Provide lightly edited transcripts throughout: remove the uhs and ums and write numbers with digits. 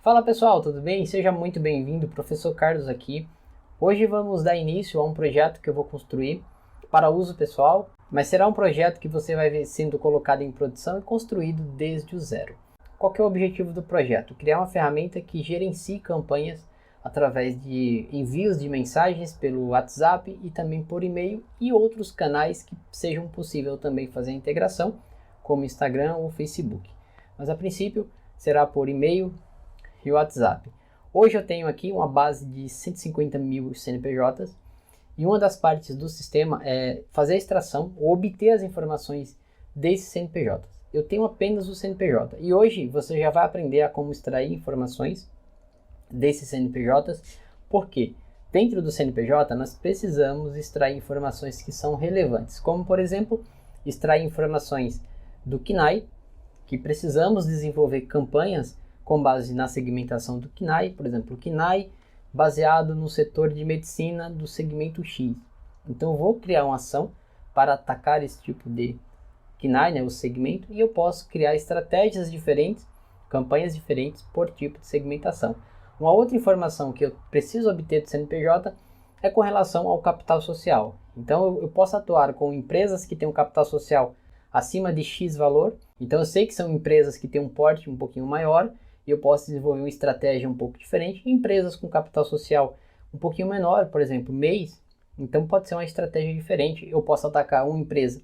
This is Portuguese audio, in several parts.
Fala pessoal, tudo bem? Seja muito bem-vindo, professor Carlos aqui. Hoje vamos dar início a um projeto que eu vou construir para uso pessoal, mas será um projeto que você vai ver sendo colocado em produção e construído desde o zero. Qual que é o objetivo do projeto? Criar uma ferramenta que gerencie campanhas através de envios de mensagens pelo WhatsApp e também por e-mail e outros canais que sejam possível também fazer a integração, como Instagram ou Facebook. Mas a princípio será por e-mail e WhatsApp. Hoje eu tenho aqui uma base de 150 mil CNPJs e uma das partes do sistema é fazer a extração ou obter as informações desses CNPJs. Eu tenho apenas o CNPJ e hoje você já vai aprender a como extrair informações desses CNPJs, porque dentro do CNPJ nós precisamos extrair informações que são relevantes, como por exemplo, extrair informações do KNAI, que precisamos desenvolver campanhas com base na segmentação do KNAI, por exemplo, o KNAI baseado no setor de medicina do segmento X. Então eu vou criar uma ação para atacar esse tipo de KNAI, o segmento, e eu posso criar estratégias diferentes, campanhas diferentes por tipo de segmentação. Uma outra informação que eu preciso obter do CNPJ é com relação ao capital social. Então eu posso atuar com empresas que têm um capital social acima de X valor. Então eu sei que são empresas que têm um porte um pouquinho maior e eu posso desenvolver uma estratégia um pouco diferente. Empresas com capital social um pouquinho menor, por exemplo, mês, então pode ser uma estratégia diferente. Eu posso atacar uma empresa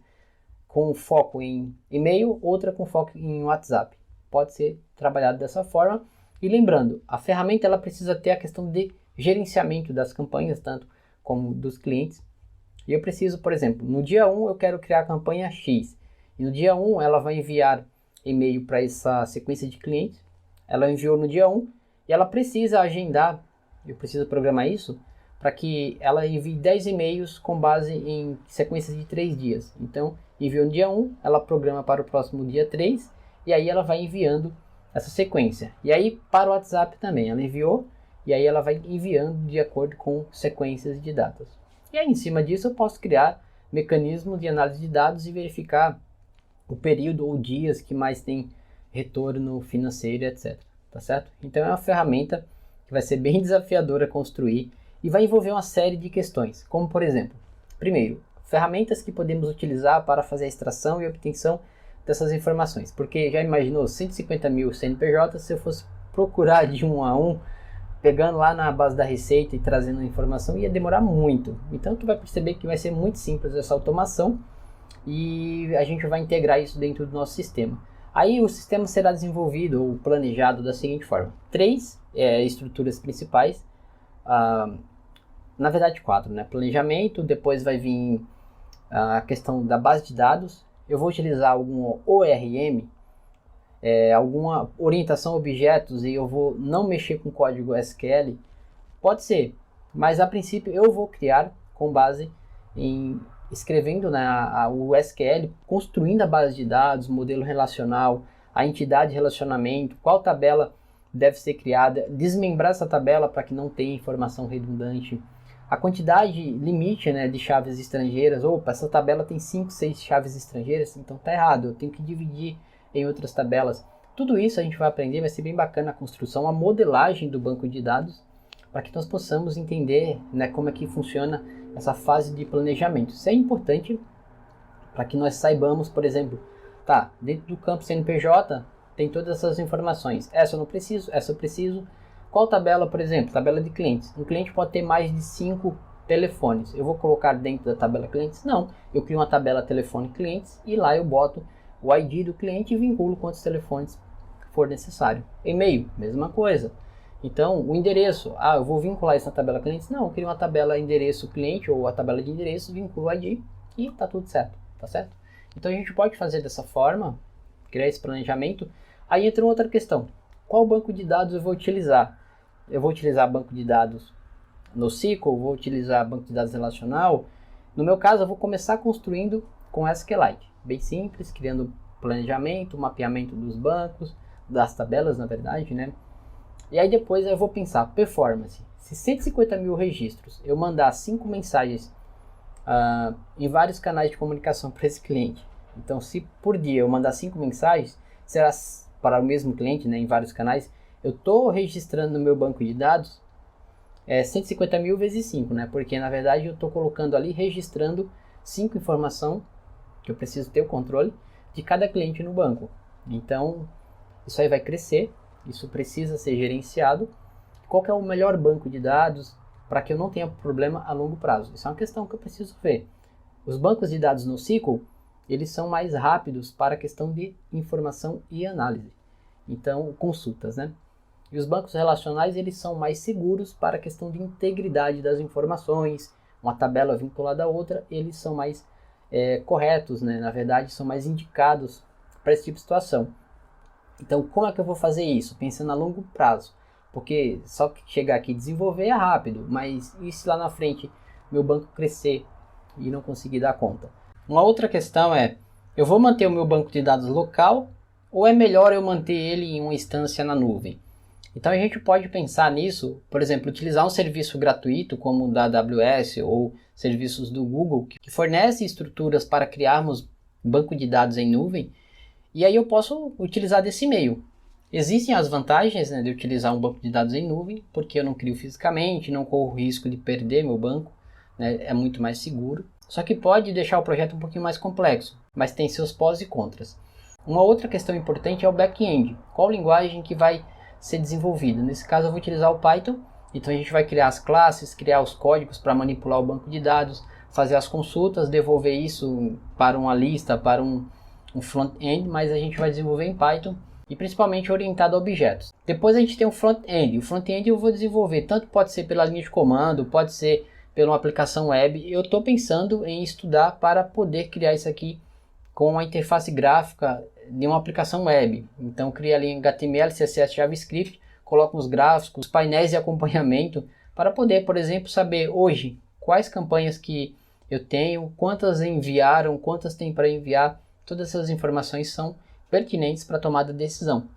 com foco em e-mail, outra com foco em WhatsApp. Pode ser trabalhado dessa forma. E lembrando, a ferramenta ela precisa ter a questão de gerenciamento das campanhas, tanto como dos clientes. E eu preciso, por exemplo, no dia 1 eu quero criar a campanha X. E no dia 1 ela vai enviar e-mail para essa sequência de clientes. Ela enviou no dia 1 e ela precisa agendar, eu preciso programar isso, para que ela envie 10 e-mails com base em sequências de 3 dias. Então, enviou no dia 1, ela programa para o próximo dia 3 e aí ela vai enviando essa sequência. E aí para o WhatsApp também, ela enviou e aí ela vai enviando de acordo com sequências de datas. E aí em cima disso eu posso criar mecanismos de análise de dados e verificar o período ou dias que mais tem retorno financeiro, etc. Tá certo? Então é uma ferramenta que vai ser bem desafiadora construir e vai envolver uma série de questões, como por exemplo, primeiro, ferramentas que podemos utilizar para fazer a extração e obtenção dessas informações, porque já imaginou 150 mil CNPJ, se eu fosse procurar de um a um, pegando lá na base da receita e trazendo a informação, ia demorar muito. Então tu vai perceber que vai ser muito simples essa automação e a gente vai integrar isso dentro do nosso sistema. Aí o sistema será desenvolvido ou planejado da seguinte forma: 3 estruturas principais, na verdade 4, né? Planejamento, depois vai vir a questão da base de dados. Eu vou utilizar algum ORM, alguma orientação a objetos, e eu vou não mexer com código SQL. Pode ser, mas a princípio eu vou criar com base em escrevendo o SQL, construindo a base de dados, modelo relacional, a entidade de relacionamento, qual tabela deve ser criada, desmembrar essa tabela para que não tenha informação redundante, a quantidade limite, né, de chaves estrangeiras. Opa, essa tabela tem 5, 6 chaves estrangeiras, então tá errado, eu tenho que dividir em outras tabelas. Tudo isso a gente vai aprender, vai ser bem bacana a construção, a modelagem do banco de dados, para que nós possamos entender, né, como é que funciona essa fase de planejamento. Isso é importante para que nós saibamos, por exemplo, tá, dentro do campo CNPJ tem todas essas informações. Essa eu não preciso, essa eu preciso. Qual tabela, por exemplo? Tabela de clientes. Um cliente pode ter mais de 5 telefones. Eu vou colocar dentro da tabela clientes? Não. Eu crio uma tabela telefone clientes e lá eu boto o ID do cliente e vinculo quantos telefones for necessário. E-mail, mesma coisa. Então, o endereço, eu vou vincular isso na tabela clientes? Não, eu crio uma tabela endereço cliente ou a tabela de endereço, vinculo o ID e tá tudo certo, tá certo? Então a gente pode fazer dessa forma, criar esse planejamento. Aí entra outra questão: qual banco de dados eu vou utilizar? Eu vou utilizar banco de dados NoSQL, vou utilizar banco de dados relacional. No meu caso, eu vou começar construindo com SQLite, bem simples, criando planejamento, mapeamento dos bancos, das tabelas, na verdade, né? E aí depois eu vou pensar, performance. Se 150 mil registros, eu mandar 5 mensagens em vários canais de comunicação para esse cliente. Então, se por dia eu mandar 5 mensagens, será para o mesmo cliente, né, em vários canais, eu estou registrando no meu banco de dados 150 mil vezes 5, né? Porque na verdade eu estou colocando ali, registrando 5 informações que eu preciso ter o controle de cada cliente no banco. Então, isso aí vai crescer, isso precisa ser gerenciado. Qual que é o melhor banco de dados para que eu não tenha problema a longo prazo? Isso é uma questão que eu preciso ver. Os bancos de dados no SQL, eles são mais rápidos para a questão de informação e análise. Então, consultas, né? E os bancos relacionais, eles são mais seguros para a questão de integridade das informações, uma tabela vinculada à outra, eles são mais corretos, né? Na verdade, são mais indicados para esse tipo de situação. Então, como é que eu vou fazer isso? Pensando a longo prazo. Porque só que chegar aqui e desenvolver é rápido, mas e se lá na frente meu banco crescer e não conseguir dar conta? Uma outra questão é, eu vou manter o meu banco de dados local ou é melhor eu manter ele em uma instância na nuvem? Então a gente pode pensar nisso, por exemplo, utilizar um serviço gratuito como o da AWS ou serviços do Google que fornece estruturas para criarmos banco de dados em nuvem, e aí eu posso utilizar desse meio. Existem as vantagens, né, de utilizar um banco de dados em nuvem, porque eu não crio fisicamente, não corro o risco de perder meu banco, né, é muito mais seguro. Só que pode deixar o projeto um pouquinho mais complexo, mas tem seus pós e contras. Uma outra questão importante é o back-end. Qual linguagem que vai ser desenvolvida? Nesse caso eu vou utilizar o Python, então a gente vai criar as classes, criar os códigos para manipular o banco de dados, fazer as consultas, devolver isso para uma lista, para um front-end, mas a gente vai desenvolver em Python e principalmente orientado a objetos. Depois a gente tem o front-end. O front-end eu vou desenvolver, tanto pode ser pela linha de comando, pode ser pela uma aplicação web. Eu estou pensando em estudar para poder criar isso aqui com uma interface gráfica de uma aplicação web. Então cria ali em HTML, CSS, JavaScript, coloco os gráficos, os painéis de acompanhamento para poder, por exemplo, saber hoje quais campanhas que eu tenho, quantas enviaram, quantas tem para enviar. Todas essas informações são pertinentes para a tomada de decisão.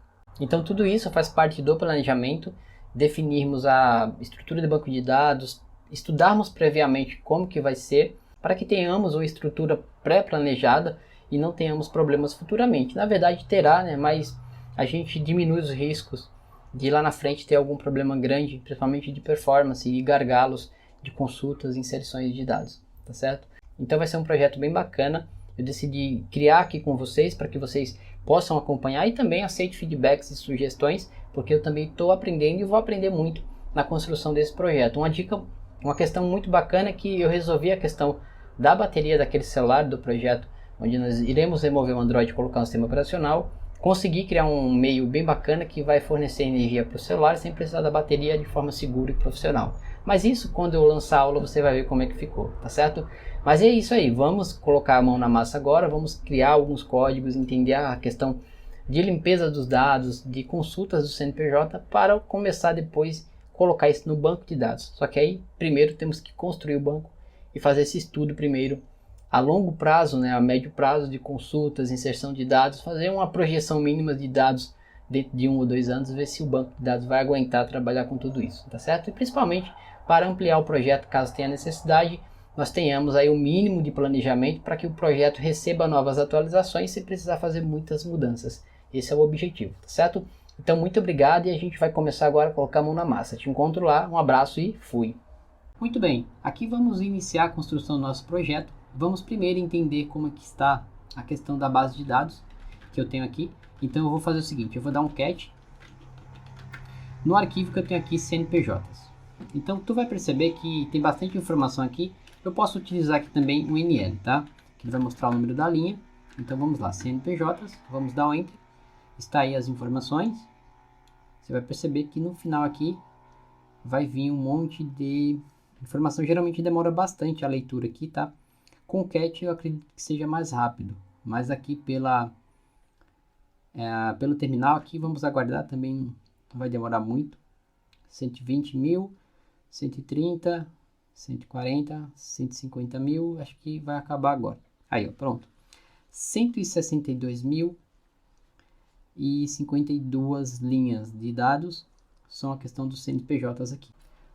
Então tudo isso faz parte do planejamento, definirmos a estrutura de banco de dados, estudarmos previamente como que vai ser, para que tenhamos uma estrutura pré-planejada e não tenhamos problemas futuramente. Na verdade terá, né, mas a gente diminui os riscos de lá na frente ter algum problema grande, principalmente de performance e gargalos de consultas e inserções de dados, tá certo? Então vai ser um projeto bem bacana. Eu decidi criar aqui com vocês para que vocês possam acompanhar e também aceite feedbacks e sugestões, porque eu também estou aprendendo e vou aprender muito na construção desse projeto. Uma dica, uma questão muito bacana é que eu resolvi a questão da bateria daquele celular do projeto, onde nós iremos remover o Android e colocar um sistema operacional. Consegui criar um meio bem bacana que vai fornecer energia para o celular sem precisar da bateria de forma segura e profissional. Mas isso, quando eu lançar a aula, você vai ver como é que ficou, tá certo? Mas é isso aí, vamos colocar a mão na massa agora, vamos criar alguns códigos, entender a questão de limpeza dos dados, de consultas do CNPJ, para começar depois colocar isso no banco de dados. Só que aí, primeiro, temos que construir o banco e fazer esse estudo primeiro, a longo prazo, né, a médio prazo de consultas, inserção de dados, fazer uma projeção mínima de dados dentro de 1 ou 2 anos, ver se o banco de dados vai aguentar trabalhar com tudo isso, tá certo? E principalmente para ampliar o projeto, caso tenha necessidade, nós tenhamos aí o mínimo de planejamento para que o projeto receba novas atualizações sem precisar fazer muitas mudanças. Esse é o objetivo, tá certo? Então muito obrigado e a gente vai começar agora a colocar a mão na massa. Te encontro lá, um abraço e fui! Muito bem, aqui vamos iniciar a construção do nosso projeto. Vamos primeiro entender como é que está a questão da base de dados que eu tenho aqui. Então eu vou fazer o seguinte, eu vou dar um cat no arquivo que eu tenho aqui, CNPJs. Então tu vai perceber que tem bastante informação aqui. Eu posso utilizar aqui também o NL, tá? Que vai mostrar o número da linha. Então vamos lá, CNPJs, vamos dar um Enter. Está aí as informações. Você vai perceber que no final aqui vai vir um monte de informação. Geralmente demora bastante a leitura aqui, tá? Com o cat eu acredito que seja mais rápido. Mas aqui pelo terminal aqui vamos aguardar também. Não vai demorar muito. 120 mil, 130, 140, 150 mil, acho que vai acabar agora. Aí, ó, pronto. 162.052 linhas de dados são a questão dos CNPJs aqui.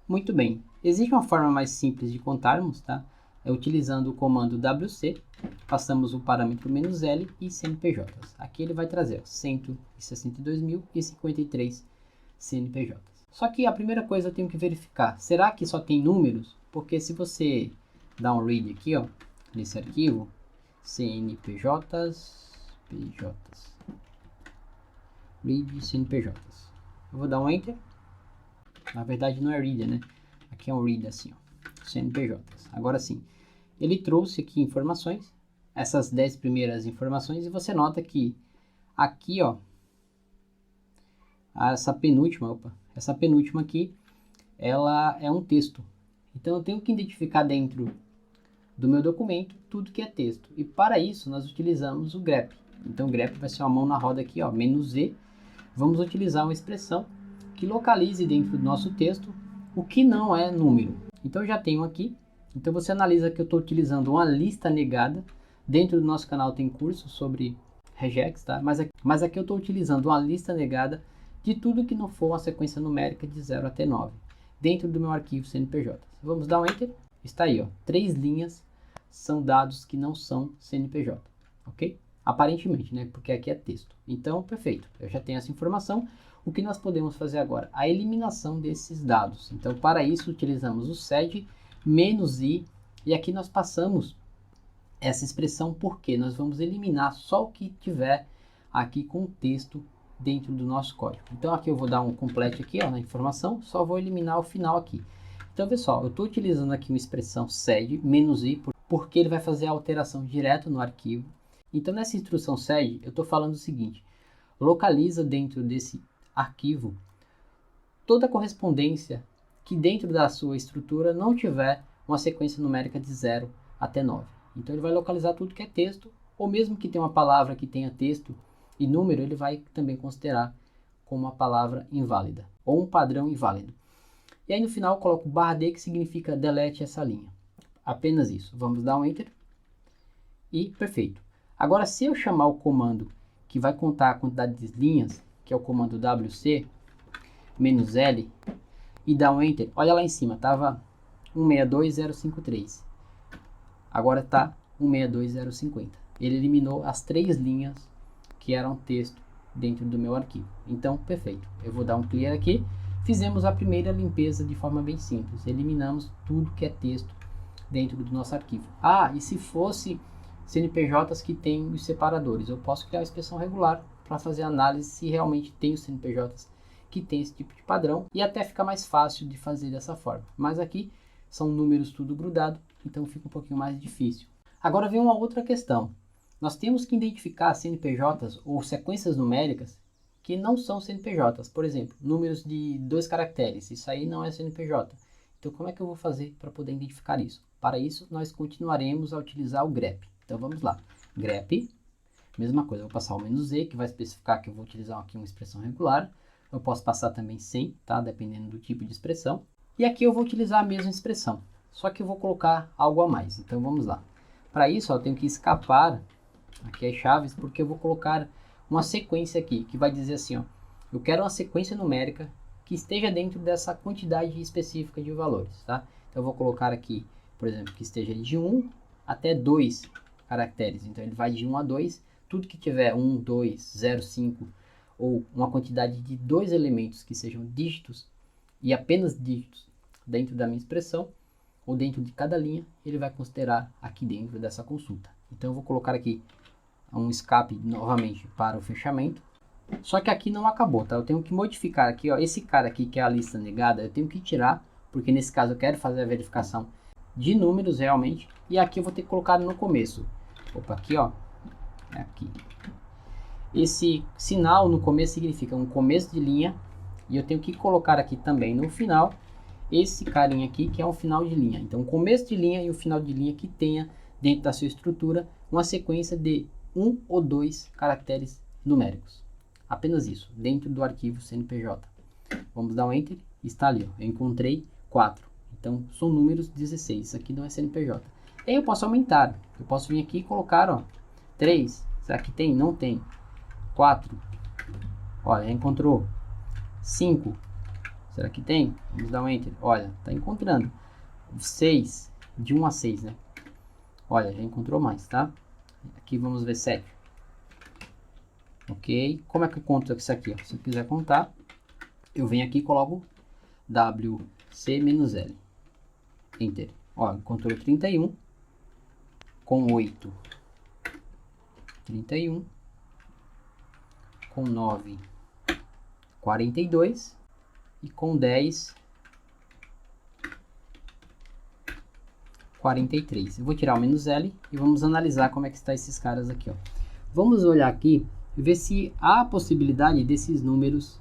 Muito bem. Existe uma forma mais simples de contarmos, tá? É utilizando o comando WC, passamos o parâmetro "-l" e CNPJs. Aqui ele vai trazer 162.053 CNPJs. Só que a primeira coisa eu tenho que verificar, será que só tem números? Porque se você dá um read aqui, ó, nesse arquivo, CNPJs, read CNPJs. Eu vou dar um enter. Na verdade não é reader, né? Aqui é um read assim, ó, CNPJs. Agora sim, ele trouxe aqui informações, essas 10 primeiras informações, e você nota que aqui, ó, essa penúltima aqui, ela é um texto. Então eu tenho que identificar dentro do meu documento tudo que é texto. E para isso nós utilizamos o grep. Então o grep vai ser uma mão na roda aqui, ó, "-z". Vamos utilizar uma expressão que localize dentro do nosso texto o que não é número. Então eu já tenho aqui. Então você analisa que eu estou utilizando uma lista negada. Dentro do nosso canal tem curso sobre regex, tá? Mas aqui eu estou utilizando uma lista negada de tudo que não for uma sequência numérica de 0 até 9, dentro do meu arquivo CNPJ. Vamos dar um enter. Está aí, ó, 3 linhas são dados que não são CNPJ, ok? Aparentemente, né? Porque aqui é texto. Então, perfeito. Eu já tenho essa informação. O que nós podemos fazer agora? A eliminação desses dados. Então, para isso, utilizamos o sed -i, e aqui nós passamos essa expressão porque nós vamos eliminar só o que tiver aqui com texto dentro do nosso código. Então, aqui eu vou dar um complete aqui, ó, na informação, só vou eliminar o final aqui. Então, pessoal, eu estou utilizando aqui uma expressão sed -i porque ele vai fazer a alteração direto no arquivo. Então, nessa instrução sed, eu estou falando o seguinte: localiza dentro desse arquivo toda a correspondência que dentro da sua estrutura não tiver uma sequência numérica de 0 até 9. Então ele vai localizar tudo que é texto, ou mesmo que tenha uma palavra que tenha texto e número, ele vai também considerar como uma palavra inválida, ou um padrão inválido. E aí no final eu coloco /d, que significa delete essa linha. Apenas isso. Vamos dar um enter. E perfeito. Agora, se eu chamar o comando que vai contar a quantidade de linhas, que é o comando wc -l, e dar um enter, olha lá em cima, estava 162053. Agora está 162050. Ele eliminou as 3 linhas que eram texto dentro do meu arquivo. Então, perfeito. Eu vou dar um clear aqui. Fizemos a primeira limpeza de forma bem simples. Eliminamos tudo que é texto dentro do nosso arquivo. Ah, e se fosse CNPJs que tem os separadores, eu posso criar uma expressão regular para fazer análise se realmente tem os CNPJs que tem esse tipo de padrão, e até fica mais fácil de fazer dessa forma. Mas aqui são números tudo grudado, então fica um pouquinho mais difícil. Agora vem uma outra questão. Nós temos que identificar CNPJs ou sequências numéricas que não são CNPJs. Por exemplo, números de 2 caracteres. Isso aí não é CNPJ. Então como é que eu vou fazer para poder identificar isso? Para isso, nós continuaremos a utilizar o grep. Então vamos lá. Grep, mesma coisa, eu vou passar o "-z", que vai especificar que eu vou utilizar aqui uma expressão regular. Eu posso passar também sem, tá? Dependendo do tipo de expressão. E aqui eu vou utilizar a mesma expressão, só que eu vou colocar algo a mais. Então vamos lá. Para isso, ó, eu tenho que escapar aqui as chaves, porque eu vou colocar uma sequência aqui, que vai dizer assim, ó, eu quero uma sequência numérica que esteja dentro dessa quantidade específica de valores, tá? Então eu vou colocar aqui, por exemplo, que esteja de 1 até 2 caracteres. Então ele vai de 1 a 2, tudo que tiver 1, 2, 0, 5, ou uma quantidade de 2 elementos que sejam dígitos, e apenas dígitos dentro da minha expressão, ou dentro de cada linha, ele vai considerar aqui dentro dessa consulta. Então eu vou colocar aqui um escape novamente para o fechamento. Só que aqui não acabou, tá? Eu tenho que modificar aqui, ó, esse cara aqui que é a lista negada, eu tenho que tirar, porque nesse caso eu quero fazer a verificação de números realmente, e aqui eu vou ter que colocar no começo. Opa, aqui, ó, é aqui. Esse sinal no começo significa um começo de linha, e eu tenho que colocar aqui também no final esse carinha aqui, que é um final de linha. Então, o começo de linha e o final de linha que tenha dentro da sua estrutura uma sequência de 1 ou 2 caracteres numéricos. Apenas isso, dentro do arquivo CNPJ. Vamos dar um enter, está ali, ó, eu encontrei 4. Então, são números 16, isso aqui não é CNPJ. E aí eu posso aumentar, eu posso vir aqui e colocar, ó, 3, será que tem? Não tem. 4, olha, encontrou. 5, será que tem? Vamos dar um enter, olha, tá encontrando. 6, de 1 a 6, né? Olha, já encontrou mais, tá? Aqui vamos ver 7. Ok, como é que eu conto isso aqui? Ó? Se eu quiser contar, eu venho aqui e coloco WC-L, Enter. Ó, encontrou 31 com 8, 31 com 9, 42 e com 10, 43. Eu vou tirar o menos L e vamos analisar como é que está esses caras aqui, ó. Vamos olhar aqui e ver se há a possibilidade desses números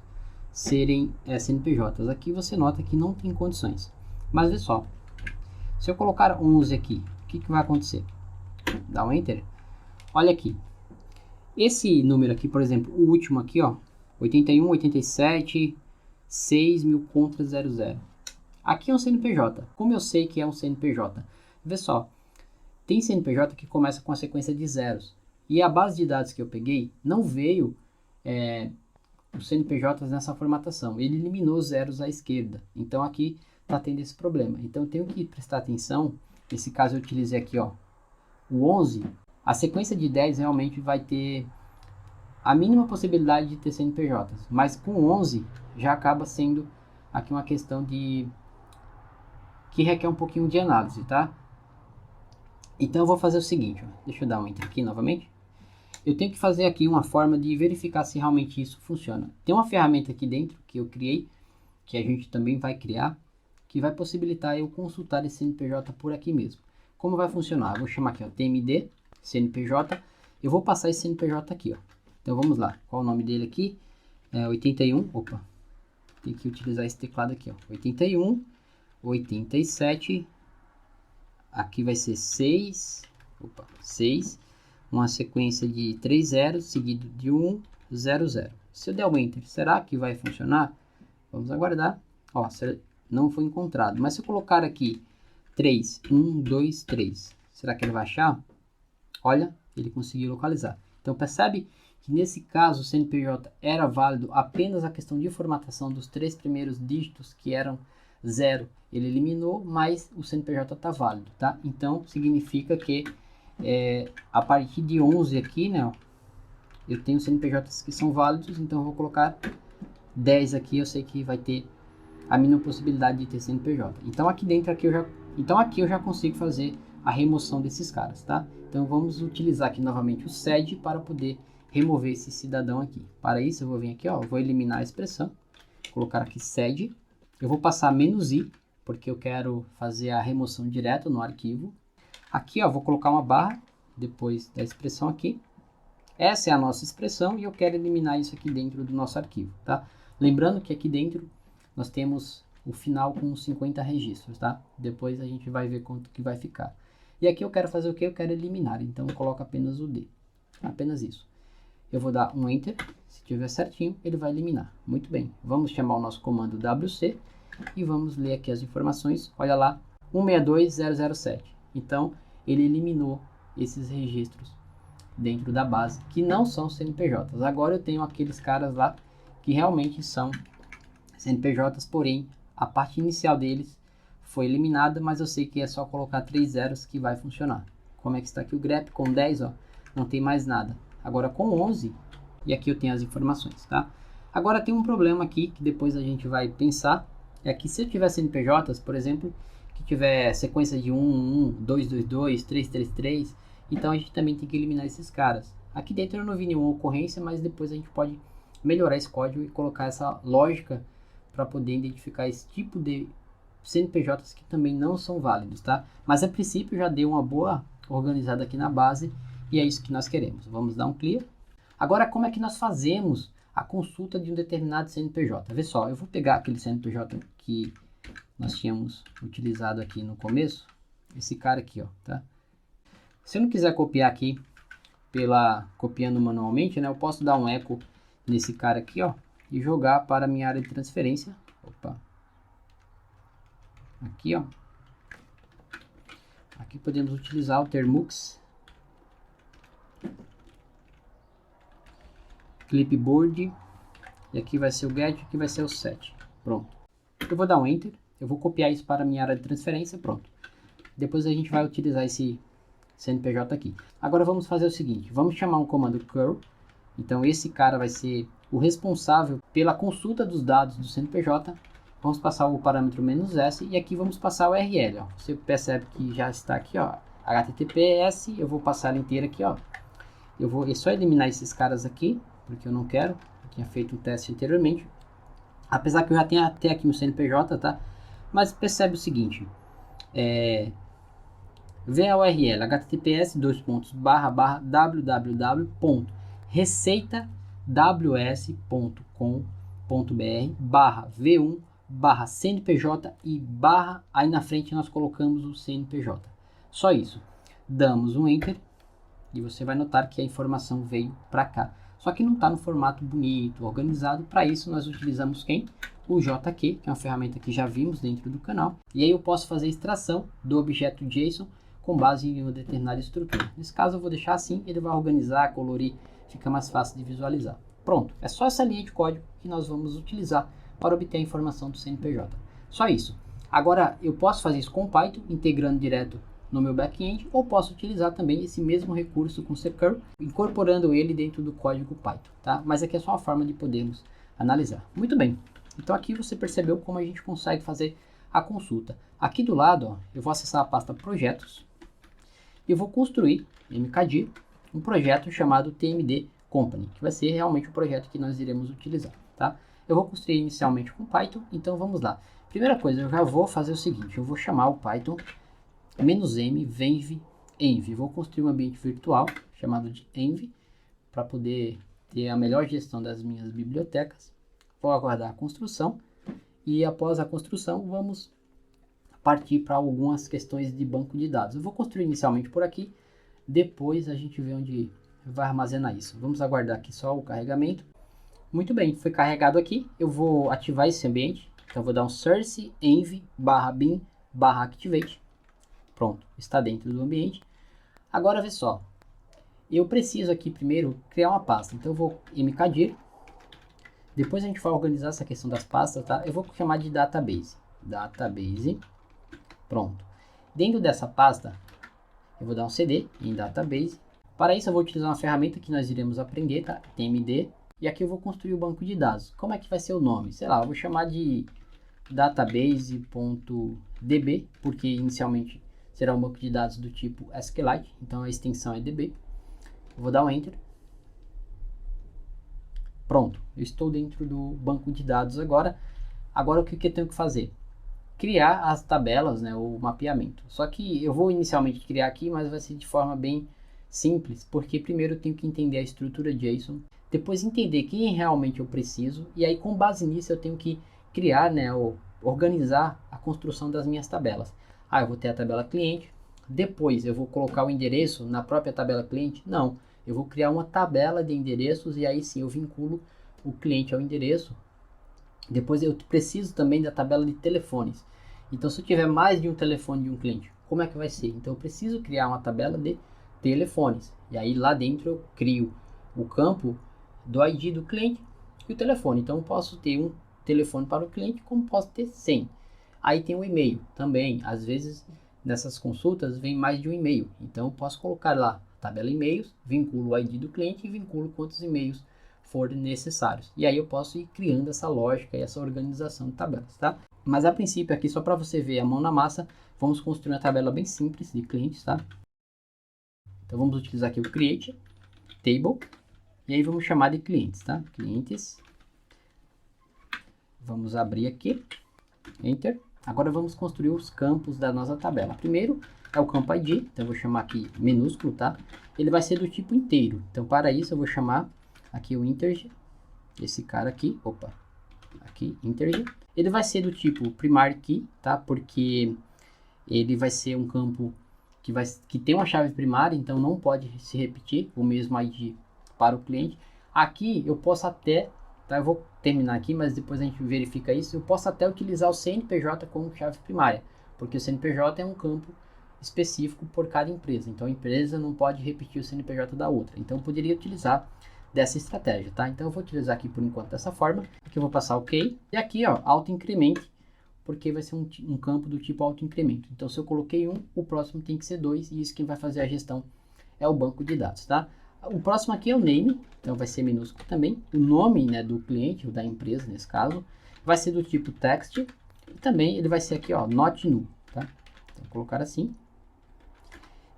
serem CNPJs. Aqui você nota que não tem condições. Mas vê só, se eu colocar 11 aqui, o que vai acontecer? Dá um Enter. Olha aqui. Esse número aqui, por exemplo, o último aqui, ó, 81, 87, 6.000 contra 00. Aqui é um CNPJ. Como eu sei que é um CNPJ? Vê só, tem CNPJ que começa com a sequência de zeros. E a base de dados que eu peguei não veio os CNPJs nessa formatação. Ele eliminou os zeros à esquerda. Então aqui está tendo esse problema. Então eu tenho que prestar atenção. Nesse caso eu utilizei aqui, ó, o 11. A sequência de 10 realmente vai ter a mínima possibilidade de ter CNPJs. Mas com 11 já acaba sendo aqui uma questão que requer um pouquinho de análise, tá? Então eu vou fazer o seguinte, ó, deixa eu dar um Enter aqui novamente. Eu tenho que fazer aqui uma forma de verificar se realmente isso funciona. Tem uma ferramenta aqui dentro que eu criei, que a gente também vai criar, que vai possibilitar eu consultar esse CNPJ por aqui mesmo. Como vai funcionar? Eu vou chamar aqui, ó, TMD, CNPJ. Eu vou passar esse CNPJ aqui, ó. Então vamos lá. Qual é o nome dele aqui? 81. Opa. Tem que utilizar esse teclado aqui, ó. 81, 87. Aqui vai ser 6. Opa, 6. Uma sequência de 3 zeros seguido de 1, 0, 0. Se eu der o Enter, será que vai funcionar? Vamos aguardar. Ó, não foi encontrado. Mas se eu colocar aqui 3, 1, 2, 3, será que ele vai achar? Olha, ele conseguiu localizar. Então percebe que nesse caso o CNPJ era válido apenas a questão de formatação dos 3 primeiros dígitos que eram 0. Ele eliminou, mas o CNPJ está válido, tá? Então significa que a partir de 11 aqui, né, ó, eu tenho CNPJs que são válidos, então eu vou colocar 10 aqui, eu sei que vai ter a mínima possibilidade de ter CNPJ. Então aqui dentro aqui eu já consigo fazer a remoção desses caras, tá? Então vamos utilizar aqui novamente o SED para poder remover esse cidadão aqui. Para isso eu vou vir aqui, ó, vou eliminar a expressão, colocar aqui SED, eu vou passar "-i", porque eu quero fazer a remoção direto no arquivo. Aqui, ó, vou colocar uma barra depois da expressão aqui. Essa é a nossa expressão e eu quero eliminar isso aqui dentro do nosso arquivo, tá? Lembrando que aqui dentro nós temos o final com 50 registros, tá? Depois a gente vai ver quanto que vai ficar. E aqui eu quero fazer o que? Eu quero eliminar, então eu coloco apenas o D. Apenas isso. Eu vou dar um Enter, se tiver certinho, ele vai eliminar. Muito bem, vamos chamar o nosso comando WC e vamos ler aqui as informações. Olha lá, 162007. Então, ele eliminou esses registros dentro da base, que não são CNPJs. Agora eu tenho aqueles caras lá que realmente são CNPJs, porém, a parte inicial deles foi eliminada, mas eu sei que é só colocar 3 zeros que vai funcionar. Como é que está aqui o grep? Com 10, ó, não tem mais nada. Agora com 11, e aqui eu tenho as informações, tá? Agora tem um problema aqui, que depois a gente vai pensar, é que se eu tiver CNPJs, por exemplo, que tiver sequência de 1, 1, 2, 2, 2, 3, 3, 3, então a gente também tem que eliminar esses caras. Aqui dentro eu não vi nenhuma ocorrência, mas depois a gente pode melhorar esse código e colocar essa lógica para poder identificar esse tipo de CNPJs que também não são válidos, tá? Mas a princípio já deu uma boa organizada aqui na base e é isso que nós queremos. Vamos dar um clear. Agora, como é que nós fazemos a consulta de um determinado CNPJ? Vê só, eu vou pegar aquele CNPJ que nós tínhamos utilizado aqui no começo, esse cara aqui, ó, tá? Se eu não quiser copiar aqui copiando manualmente, né, eu posso dar um eco nesse cara aqui, ó, e jogar para a minha área de transferência. Opa. Aqui, ó. Aqui podemos utilizar o termux, clipboard, e aqui vai ser o get, aqui vai ser o set. Pronto. Eu vou dar um enter. Eu vou copiar isso para a minha área de transferência, pronto. Depois a gente vai utilizar esse CNPJ aqui. Agora vamos fazer o seguinte, vamos chamar um comando curl. Então esse cara vai ser o responsável pela consulta dos dados do CNPJ, vamos passar o parâmetro "-s", e aqui vamos passar o URL. Ó. Você percebe que já está aqui, ó, HTTPS, eu vou passar ela inteira aqui, ó. Eu vou só eliminar esses caras aqui, porque eu não quero, eu tinha feito um teste anteriormente. Apesar que eu já tenho até aqui o CNPJ, tá? Mas percebe o seguinte, vê a URL https://www.receitaws.com.br/v1/CNPJ e aí na frente nós colocamos o CNPJ. Só isso. Damos um Enter e você vai notar que a informação veio para cá. Só que não está no formato bonito, organizado. Para isso nós utilizamos quem? O JQ, que é uma ferramenta que já vimos dentro do canal. E aí eu posso fazer extração do objeto JSON com base em uma determinada estrutura. Nesse caso eu vou deixar assim, ele vai organizar, colorir, fica mais fácil de visualizar. Pronto, é só essa linha de código que nós vamos utilizar para obter a informação do CNPJ. Só isso. Agora eu posso fazer isso com Python, integrando direto no meu back-end, ou posso utilizar também esse mesmo recurso com Security, incorporando ele dentro do código Python, tá? Mas aqui é só uma forma de podermos analisar. Muito bem, então aqui você percebeu como a gente consegue fazer a consulta. Aqui do lado, ó, eu vou acessar a pasta Projetos, e eu vou construir, mkdir, um projeto chamado TMD Company, que vai ser realmente o projeto que nós iremos utilizar, tá? Eu vou construir inicialmente com Python, então vamos lá. Primeira coisa, eu já vou fazer o seguinte, eu vou chamar o Python -m venv env. Vou construir um ambiente virtual chamado de env para poder ter a melhor gestão das minhas bibliotecas. Vou aguardar a construção e após a construção vamos partir para algumas questões de banco de dados. Eu vou construir inicialmente por aqui, depois a gente vê onde vai armazenar isso. Vamos aguardar aqui só o carregamento. Muito bem, foi carregado aqui. Eu vou ativar esse ambiente. Então vou dar um source env/bin/activate. Pronto, está dentro do ambiente. Agora vê só, eu preciso aqui primeiro criar uma pasta, então eu vou mkdir, depois a gente vai organizar essa questão das pastas, tá? Eu vou chamar de database, pronto. Dentro dessa pasta, eu vou dar um cd em database, para isso eu vou utilizar uma ferramenta que nós iremos aprender, tá? TMD, e aqui eu vou construir o banco de dados. Como é que vai ser o nome? Sei lá, eu vou chamar de database.db, porque inicialmente será um banco de dados do tipo SQLite, então a extensão é DB. Eu vou dar um Enter. Pronto, eu estou dentro do banco de dados agora. Agora o que eu tenho que fazer? Criar as tabelas, né, o mapeamento. Só que eu vou inicialmente criar aqui, mas vai ser de forma bem simples, porque primeiro eu tenho que entender a estrutura JSON, depois entender quem realmente eu preciso, e aí com base nisso eu tenho que criar, né, ou organizar a construção das minhas tabelas. Eu vou ter a tabela cliente, depois eu vou colocar o endereço na própria tabela cliente? Não, eu vou criar uma tabela de endereços e aí sim eu vinculo o cliente ao endereço. Depois eu preciso também da tabela de telefones. Então se eu tiver mais de um telefone de um cliente, como é que vai ser? Então eu preciso criar uma tabela de telefones. E aí lá dentro eu crio o campo do ID do cliente e o telefone. Então eu posso ter um telefone para o cliente, como posso ter 100. Aí tem o e-mail também, às vezes nessas consultas vem mais de um e-mail, então eu posso colocar lá tabela e-mails, vinculo o ID do cliente e vinculo quantos e-mails forem necessários. E aí eu posso ir criando essa lógica e essa organização de tabelas, tá? Mas a princípio aqui, só para você ver a mão na massa, vamos construir uma tabela bem simples de clientes, tá? Então vamos utilizar aqui o create table, e aí vamos chamar de clientes, tá? Clientes. Vamos abrir aqui, Enter. Agora vamos construir os campos da nossa tabela. Primeiro é o campo ID, então eu vou chamar aqui minúsculo, tá? Ele vai ser do tipo inteiro, então para isso eu vou chamar aqui o integer, esse cara aqui, aqui, integer. Ele vai ser do tipo primary key, tá? Porque ele vai ser um campo que tem uma chave primária, então não pode se repetir o mesmo ID para o cliente. Aqui eu posso até, tá? Eu vou terminar aqui, mas depois a gente verifica isso. Eu posso até utilizar o CNPJ como chave primária, porque o CNPJ é um campo específico por cada empresa. Então a empresa não pode repetir o CNPJ da outra. Então eu poderia utilizar dessa estratégia, tá? Então eu vou utilizar aqui por enquanto dessa forma. Aqui eu vou passar OK. E aqui, ó, auto-incremente, porque vai ser um campo do tipo auto-incremento. Então se eu coloquei 1, o próximo tem que ser 2, e isso quem vai fazer a gestão é o banco de dados, tá? O próximo aqui é o name, então vai ser minúsculo também. O nome, né, do cliente, ou da empresa nesse caso, vai ser do tipo text. E também ele vai ser aqui, ó, not null, tá? Então, vou colocar assim.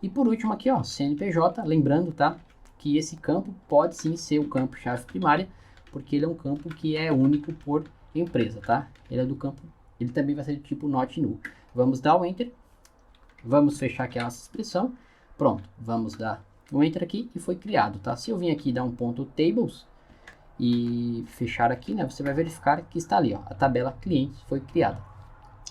E por último aqui, ó, CNPJ, lembrando, tá, que esse campo pode sim ser o campo chave primária, porque ele é um campo que é único por empresa, tá? Ele é do campo, ele também vai ser do tipo not null. Vamos dar o enter. Vamos fechar aqui a nossa expressão. Pronto, vamos dar um enter aqui e foi criado, tá? Se eu vim aqui dar um ponto tables e fechar aqui, né, você vai verificar que está ali, ó, a tabela clientes foi criada.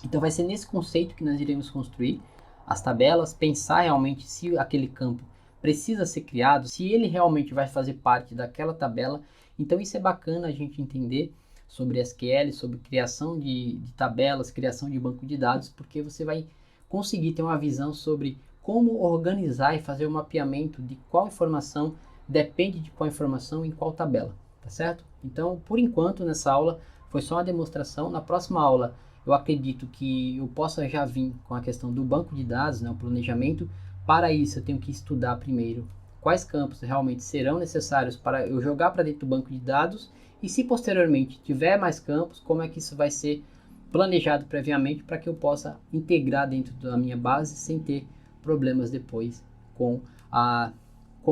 Então vai ser nesse conceito que nós iremos construir as tabelas, pensar realmente se aquele campo precisa ser criado, se ele realmente vai fazer parte daquela tabela. Então isso é bacana a gente entender sobre SQL, sobre criação de tabelas, criação de banco de dados, porque você vai conseguir ter uma visão sobre como organizar e fazer o mapeamento de qual informação depende de qual informação em qual tabela, tá certo? Então, por enquanto, nessa aula foi só uma demonstração. Na próxima aula, eu acredito que eu possa já vir com a questão do banco de dados, né, o planejamento. Para isso, eu tenho que estudar primeiro quais campos realmente serão necessários para eu jogar para dentro do banco de dados e se posteriormente tiver mais campos, como é que isso vai ser planejado previamente para que eu possa integrar dentro da minha base sem ter problemas depois com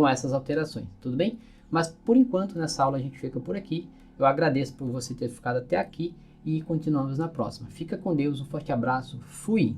essas alterações, tudo bem? Mas por enquanto nessa aula a gente fica por aqui. Eu agradeço por você ter ficado até aqui e continuamos na próxima. Fica com Deus, um forte abraço, fui!